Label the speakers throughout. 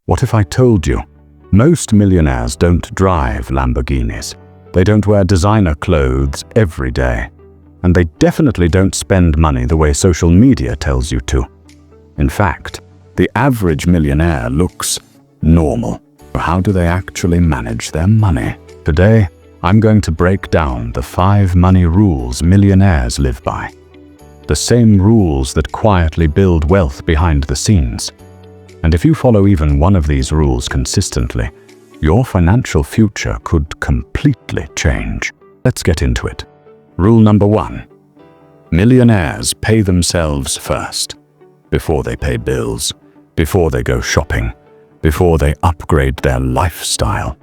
Speaker 1: What if I told you most millionaires don't drive Lamborghinis? They don't wear designer clothes every day. And they definitely don't spend money the way social media tells you to. In fact, the average millionaire looks normal. How do they actually manage their money? Today, I'm going to break down the 5 money rules millionaires live by. The same rules that quietly build wealth behind the scenes. And if you follow even one of these rules consistently, your financial future could completely change. Let's get into it. Rule number 1. Millionaires pay themselves first. Before they pay bills, before they go shopping, before they upgrade their lifestyle.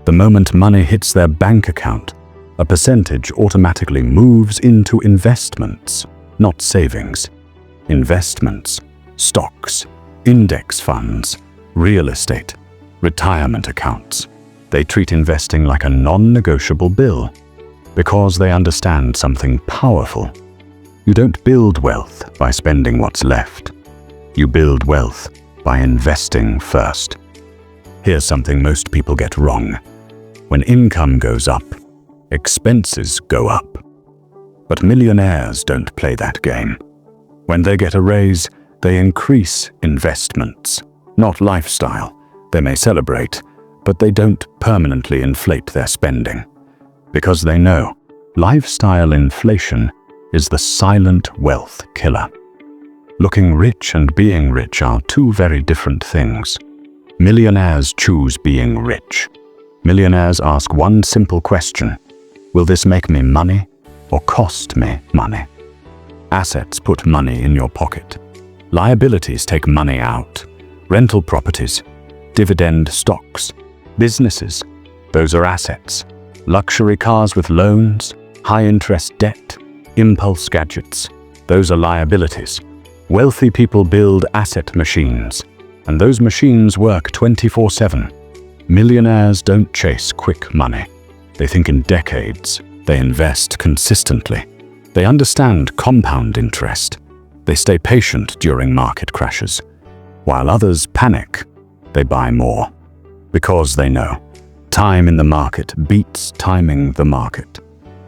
Speaker 1: The moment money hits their bank account, a percentage automatically moves into investments, not savings. Investments, stocks, index funds, real estate, retirement accounts. They treat investing like a non-negotiable bill because they understand something powerful. You don't build wealth by spending what's left. You build wealth by investing first. Here's something most people get wrong. When income goes up, expenses go up. But millionaires don't play that game. When they get a raise, they increase investments, not lifestyle. They may celebrate, but they don't permanently inflate their spending. Because they know lifestyle inflation is the silent wealth killer. Looking rich and being rich are two very different things. Millionaires choose being rich. Millionaires ask one simple question: will this make me money or cost me money? Assets put money in your pocket. Liabilities take money out. Rental properties, dividend stocks, businesses, those are assets. Luxury cars with loans, high-interest debt, impulse gadgets, those are liabilities. Wealthy people build asset machines, and those machines work 24/7. Millionaires don't chase quick money. They think in decades. They invest consistently. They understand compound interest. They stay patient during market crashes. While others panic, they buy more. Because they know time in the market beats timing the market.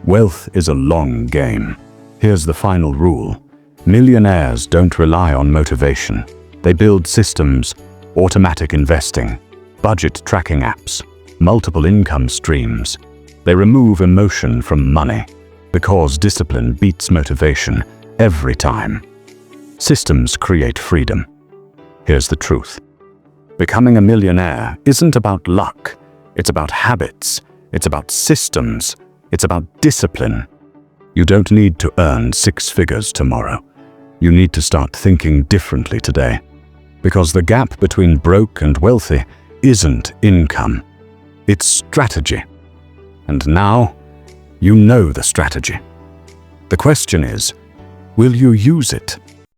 Speaker 1: Wealth is a long game. Here's the final rule. Millionaires don't rely on motivation. They build systems, automatic investing, budget tracking apps, multiple income streams. They remove emotion from money because discipline beats motivation every time. Systems create freedom. Here's the truth. Becoming a millionaire isn't about luck. It's about habits. It's about systems. It's about discipline. You don't need to earn 6 figures tomorrow. You need to start thinking differently today. Because the gap between broke and wealthy isn't income. It's strategy. And now, you know the strategy. The question is, will you use it?